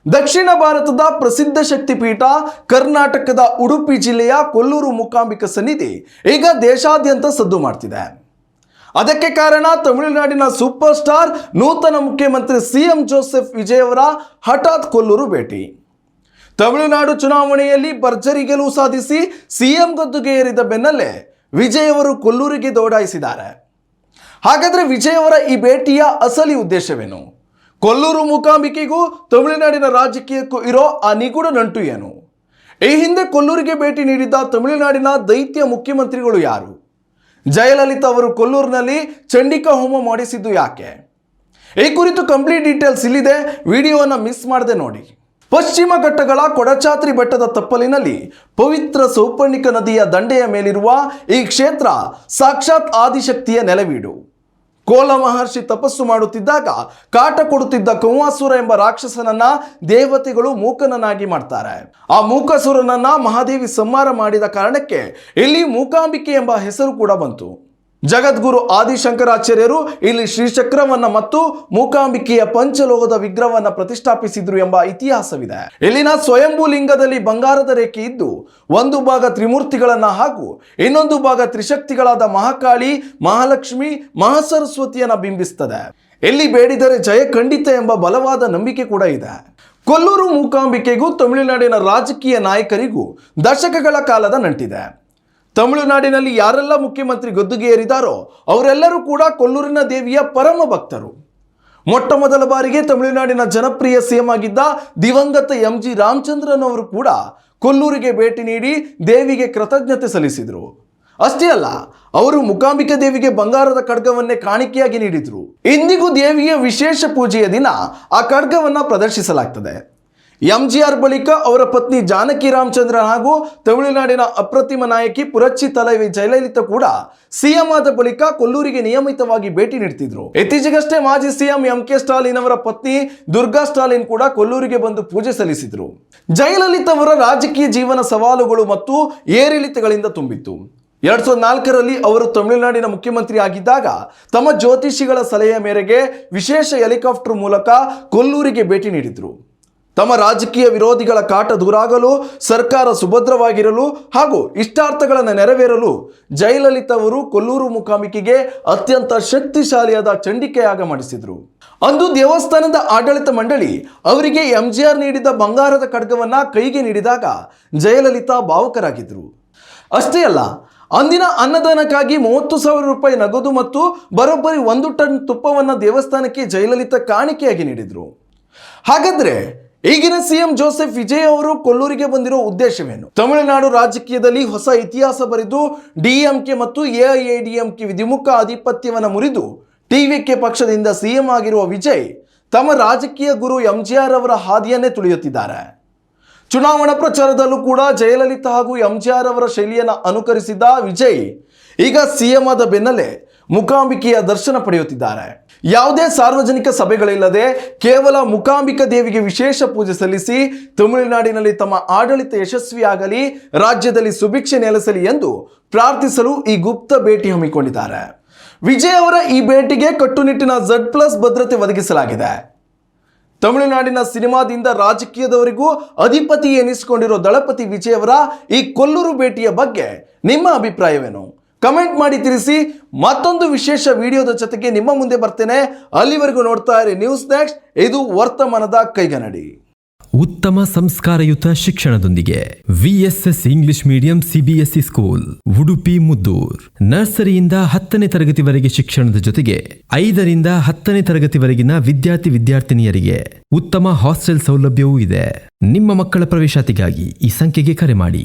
ದಕ್ಷಿಣ ಭಾರತದ ಪ್ರಸಿದ್ಧ ಶಕ್ತಿಪೀಠ ಕರ್ನಾಟಕದ ಉಡುಪಿ ಜಿಲ್ಲೆಯ ಕೊಲ್ಲೂರು ಮೂಕಾಂಬಿಕಾ ಸನ್ನಿಧಿ ಈಗ ದೇಶಾದ್ಯಂತ ಸದ್ದು ಮಾಡ್ತಿದೆ. ಅದಕ್ಕೆ ಕಾರಣ ತಮಿಳುನಾಡಿನ ಸೂಪರ್ ಸ್ಟಾರ್ ನೂತನ ಮುಖ್ಯಮಂತ್ರಿ ಸಿಎಂ ಜೋಸೆಫ್ ವಿಜಯ್ ಅವರ ಹಠಾತ್ ಕೊಲ್ಲೂರು ಭೇಟಿ. ತಮಿಳುನಾಡು ಚುನಾವಣೆಯಲ್ಲಿ ಭರ್ಜರಿ ಗೆಲುವು ಸಾಧಿಸಿ ಸಿಎಂ ಗದ್ದುಗೆ ಏರಿದ ಬೆನ್ನಲ್ಲೇ ವಿಜಯ್ ಅವರು ಕೊಲ್ಲೂರಿಗೆ ದೌಡಾಯಿಸಿದ್ದಾರೆ. ಹಾಗಾದ್ರೆ ವಿಜಯ್ ಅವರ ಈ ಭೇಟಿಯ ಅಸಲಿ ಉದ್ದೇಶವೇನು? ಕೊಲ್ಲೂರು ಮೂಕಾಂಬಿಕೆಗೂ ತಮಿಳುನಾಡಿನ ರಾಜಕೀಯಕ್ಕೂ ಇರೋ ಆ ನಿಗೂಢ ನಂಟು ಏನು? ಈ ಹಿಂದೆ ಕೊಲ್ಲೂರಿಗೆ ಭೇಟಿ ನೀಡಿದ್ದ ತಮಿಳುನಾಡಿನ ದೈತ್ಯ ಮುಖ್ಯಮಂತ್ರಿಗಳು ಯಾರು? ಜಯಲಲಿತಾ ಅವರು ಕೊಲ್ಲೂರಿನಲ್ಲಿ ಚಂಡಿಕಾ ಹೋಮ ಮಾಡಿಸಿದ್ದು ಯಾಕೆ? ಈ ಕುರಿತು ಕಂಪ್ಲೀಟ್ ಡೀಟೇಲ್ಸ್ ಇಲ್ಲಿದೆ, ವಿಡಿಯೋವನ್ನು ಮಿಸ್ ಮಾಡದೆ ನೋಡಿ. ಪಶ್ಚಿಮ ಘಟ್ಟಗಳ ಕೊಡಚಾದ್ರಿ ಬೆಟ್ಟದ ತಪ್ಪಲಿನಲ್ಲಿ ಪವಿತ್ರ ಸೌಪರ್ಣಿಕ ನದಿಯ ದಂಡೆಯ ಮೇಲಿರುವ ಈ ಕ್ಷೇತ್ರ ಸಾಕ್ಷಾತ್ ಆದಿಶಕ್ತಿಯ ನೆಲವೀಡು. ಕೋಲ ಮಹರ್ಷಿ ತಪಸ್ಸು ಮಾಡುತ್ತಿದ್ದಾಗ ಕಾಟ ಕೊಡುತ್ತಿದ್ದ ಕೌವಾಸುರ ಎಂಬ ರಾಕ್ಷಸನನ್ನ ದೇವತೆಗಳು ಮೂಕನನ್ನಾಗಿ ಮಾಡ್ತಾರೆ. ಆ ಮೂಕಾಸುರನನ್ನ ಮಹಾದೇವಿ ಸಂಹಾರ ಮಾಡಿದ ಕಾರಣಕ್ಕೆ ಇಲ್ಲಿ ಮೂಕಾಂಬಿಕೆ ಎಂಬ ಹೆಸರು ಕೂಡ ಬಂತು. ಜಗದ್ಗುರು ಆದಿಶಂಕರಾಚಾರ್ಯರು ಇಲ್ಲಿ ಶ್ರೀಚಕ್ರವನ್ನ ಮತ್ತು ಮೂಕಾಂಬಿಕೆಯ ಪಂಚಲೋಹದ ವಿಗ್ರಹವನ್ನ ಪ್ರತಿಷ್ಠಾಪಿಸಿದ್ರು ಎಂಬ ಇತಿಹಾಸವಿದೆ. ಇಲ್ಲಿನ ಸ್ವಯಂಭೂ ಲಿಂಗದಲ್ಲಿ ಬಂಗಾರದ ರೇಖೆ ಇದ್ದು ಒಂದು ಭಾಗ ತ್ರಿಮೂರ್ತಿಗಳನ್ನ ಹಾಗೂ ಇನ್ನೊಂದು ಭಾಗ ತ್ರಿಶಕ್ತಿಗಳಾದ ಮಹಾಕಾಳಿ, ಮಹಾಲಕ್ಷ್ಮಿ, ಮಹಾಸರಸ್ವತಿಯನ್ನ ಬಿಂಬಿಸ್ತದೆ. ಎಲ್ಲಿ ಬೇಡಿದರೆ ಜಯ ಖಂಡಿತ ಎಂಬ ಬಲವಾದ ನಂಬಿಕೆ ಕೂಡ ಇದೆ. ಕೊಲ್ಲೂರು ಮೂಕಾಂಬಿಕೆಗೂ ತಮಿಳುನಾಡಿನ ರಾಜಕೀಯ ನಾಯಕರಿಗೂ ದಶಕಗಳ ಕಾಲದ ನಂಟಿದೆ. ತಮಿಳುನಾಡಿನಲ್ಲಿ ಯಾರೆಲ್ಲ ಮುಖ್ಯಮಂತ್ರಿ ಗದ್ದುಗೆ ಏರಿದಾರೋ ಅವರೆಲ್ಲರೂ ಕೂಡ ಕೊಲ್ಲೂರಿನ ದೇವಿಯ ಪರಮ ಭಕ್ತರು. ಮೊಟ್ಟ ಮೊದಲ ಬಾರಿಗೆ ತಮಿಳುನಾಡಿನ ಜನಪ್ರಿಯ ಸಿಎಂ ಆಗಿದ್ದ ದಿವಂಗತ MG ರಾಮಚಂದ್ರನ್ ಅವರು ಕೂಡ ಕೊಲ್ಲೂರಿಗೆ ಭೇಟಿ ನೀಡಿ ದೇವಿಗೆ ಕೃತಜ್ಞತೆ ಸಲ್ಲಿಸಿದರು. ಅಷ್ಟೇ ಅಲ್ಲ, ಅವರು ಮೂಕಾಂಬಿಕಾ ದೇವಿಗೆ ಬಂಗಾರದ ಖಡ್ಗವನ್ನೇ ಕಾಣಿಕೆಯಾಗಿ ನೀಡಿದ್ರು. ಇಂದಿಗೂ ದೇವಿಯ ವಿಶೇಷ ಪೂಜೆಯ ದಿನ ಆ ಖಡ್ಗವನ್ನ ಪ್ರದರ್ಶಿಸಲಾಗ್ತದೆ. MGR ಬಳಿಕ ಅವರ ಪತ್ನಿ ಜಾನಕಿ ರಾಮಚಂದ್ರನ್ ಹಾಗೂ ತಮಿಳುನಾಡಿನ ಅಪ್ರತಿಮ ನಾಯಕಿ ಪುರಚ್ಚಿ ತಲೈವಿ ಜಯಲಲಿತಾ ಕೂಡ ಸಿಎಂ ಆದ ಬಳಿಕ ಕೊಲ್ಲೂರಿಗೆ ನಿಯಮಿತವಾಗಿ ಭೇಟಿ ನೀಡ್ತಿದ್ರು. ಇತ್ತೀಚೆಗಷ್ಟೇ ಮಾಜಿ ಸಿಎಂ MK ಸ್ಟಾಲಿನ್ ಅವರ ಪತ್ನಿ ದುರ್ಗಾ ಸ್ಟಾಲಿನ್ ಕೂಡ ಕೊಲ್ಲೂರಿಗೆ ಬಂದು ಪೂಜೆ ಸಲ್ಲಿಸಿದ್ರು. ಜಯಲಲಿತಾ ಅವರ ರಾಜಕೀಯ ಜೀವನ ಸವಾಲುಗಳು ಮತ್ತು ಏರಿಳಿತಗಳಿಂದ ತುಂಬಿತ್ತು. 2004ರಲ್ಲಿ ಅವರು ತಮಿಳುನಾಡಿನ ಮುಖ್ಯಮಂತ್ರಿ ಆಗಿದ್ದಾಗ ತಮ್ಮ ಜ್ಯೋತಿಷಿಗಳ ಸಲಹೆಯ ಮೇರೆಗೆ ವಿಶೇಷ ಹೆಲಿಕಾಪ್ಟರ್ ಮೂಲಕ ಕೊಲ್ಲೂರಿಗೆ ಭೇಟಿ ನೀಡಿದ್ರು. ತಮ್ಮ ರಾಜಕೀಯ ವಿರೋಧಿಗಳ ಕಾಟ ದೂರಾಗಲು, ಸರ್ಕಾರ ಸುಭದ್ರವಾಗಿರಲು ಹಾಗೂ ಇಷ್ಟಾರ್ಥಗಳನ್ನು ನೆರವೇರಲು ಜಯಲಲಿತಾ ಅವರು ಕೊಲ್ಲೂರು ಮೂಕಾಂಬಿಕೆಗೆ ಅತ್ಯಂತ ಶಕ್ತಿಶಾಲಿಯಾದ ಚಂಡಿಕೆಯಾಗ ಮಾಡಿಸಿದ್ರು. ಅಂದು ದೇವಸ್ಥಾನದ ಆಡಳಿತ ಮಂಡಳಿ ಅವರಿಗೆ MGR ನೀಡಿದ ಬಂಗಾರದ ಖಡ್ಗವನ್ನ ಕೈಗೆ ನೀಡಿದಾಗ ಜಯಲಲಿತಾ ಭಾವುಕರಾಗಿದ್ರು. ಅಷ್ಟೇ ಅಲ್ಲ, ಅಂದಿನ ಅನ್ನದಾನಕ್ಕಾಗಿ 30,000 ರೂಪಾಯಿ ನಗದು ಮತ್ತು ಬರೋಬ್ಬರಿ 1 ಟನ್ ತುಪ್ಪವನ್ನು ದೇವಸ್ಥಾನಕ್ಕೆ ಜಯಲಲಿತಾ ಕಾಣಿಕೆಯಾಗಿ ನೀಡಿದ್ರು. ಹಾಗಾದ್ರೆ ಈಗಿನ ಸಿಎಂ ಜೋಸೆಫ್ ವಿಜಯ್ ಅವರು ಕೊಲ್ಲೂರಿಗೆ ಬಂದಿರೋ ಉದ್ದೇಶವೇನು? ತಮಿಳುನಾಡು ರಾಜಕೀಯದಲ್ಲಿ ಹೊಸ ಇತಿಹಾಸ ಬರೆದು DMK ಮತ್ತು AIADMK ವಿಧಿಮುಖ ಆಧಿಪತ್ಯವನ್ನು ಮುರಿದು TVK ಪಕ್ಷದಿಂದ ಸಿಎಂ ಆಗಿರುವ ವಿಜಯ್ ತಮ್ಮ ರಾಜಕೀಯ ಗುರು MGR ಅವರ ಹಾದಿಯನ್ನೇ ತುಳಿಯುತ್ತಿದ್ದಾರೆ. ಚುನಾವಣಾ ಪ್ರಚಾರದಲ್ಲೂ ಕೂಡ ಜಯಲಲಿತಾ ಹಾಗೂ MGR ಅವರ ಶೈಲಿಯನ್ನು ಅನುಕರಿಸಿದ ವಿಜಯ್ ಈಗ ಸಿಎಂ ಆದ ಬೆನ್ನಲ್ಲೇ ಮೂಕಾಂಬಿಕೆಯ ದರ್ಶನ ಪಡೆಯುತ್ತಿದ್ದಾರೆ. ಯಾವುದೇ ಸಾರ್ವಜನಿಕ ಸಭೆಗಳಿಲ್ಲದೆ ಕೇವಲ ಮೂಕಾಂಬಿಕಾ ದೇವಿಗೆ ವಿಶೇಷ ಪೂಜೆ ಸಲ್ಲಿಸಿ ತಮಿಳುನಾಡಿನಲ್ಲಿ ತಮ್ಮ ಆಡಳಿತ ಯಶಸ್ವಿಯಾಗಲಿ, ರಾಜ್ಯದಲ್ಲಿ ಸುಭಿಕ್ಷೆ ನೆಲೆಸಲಿ ಎಂದು ಪ್ರಾರ್ಥಿಸಲು ಈ ಗುಪ್ತ ಭೇಟಿ ಹಮ್ಮಿಕೊಂಡಿದ್ದಾರೆ. ವಿಜಯ್ ಅವರ ಈ ಭೇಟಿಗೆ ಕಟ್ಟುನಿಟ್ಟಿನ Z+ ಭದ್ರತೆ ಒದಗಿಸಲಾಗಿದೆ. ತಮಿಳುನಾಡಿನ ಸಿನಿಮಾದಿಂದ ರಾಜಕೀಯದವರಿಗೂ ಅಧಿಪತಿ ಎನಿಸಿಕೊಂಡಿರೋ ದಳಪತಿ ವಿಜಯ್ ಅವರ ಈ ಕೊಲ್ಲೂರು ಭೇಟಿಯ ಬಗ್ಗೆ ನಿಮ್ಮ ಅಭಿಪ್ರಾಯವೇನು? ಕಮೆಂಟ್ ಮಾಡಿ ತಿಳಿಸಿ. ಮತ್ತೊಂದು ವಿಶೇಷ ವಿಡಿಯೋದ ಜೊತೆಗೆ ನಿಮ್ಮ ಮುಂದೆ ಬರ್ತೇನೆ. ಅಲ್ಲಿವರೆಗೂ ನೋಡ್ತಾ ಇರಿ ನ್ಯೂಸ್ ನೆಕ್ಸ್ಟ್. ಇದು ವರ್ತಮಾನದ ಕೈಗನ್ನಡಿ. ಉತ್ತಮ ಸಂಸ್ಕಾರಯುತ ಶಿಕ್ಷಣದೊಂದಿಗೆ VSS English medium CBSE school, Udupi Muddur. ನರ್ಸರಿಯಿಂದ 10ನೇ ತರಗತಿವರೆಗೆ ಶಿಕ್ಷಣದ ಜೊತೆಗೆ 5ರಿಂದ 10ನೇ ತರಗತಿವರೆಗಿನ ವಿದ್ಯಾರ್ಥಿನಿಯರಿಗೆ ಉತ್ತಮ ಹಾಸ್ಟೆಲ್ ಸೌಲಭ್ಯವೂ ಇದೆ. ನಿಮ್ಮ ಮಕ್ಕಳ ಪ್ರವೇಶಾತಿಗಾಗಿ ಈ ಸಂಖ್ಯೆಗೆ ಕರೆ ಮಾಡಿ.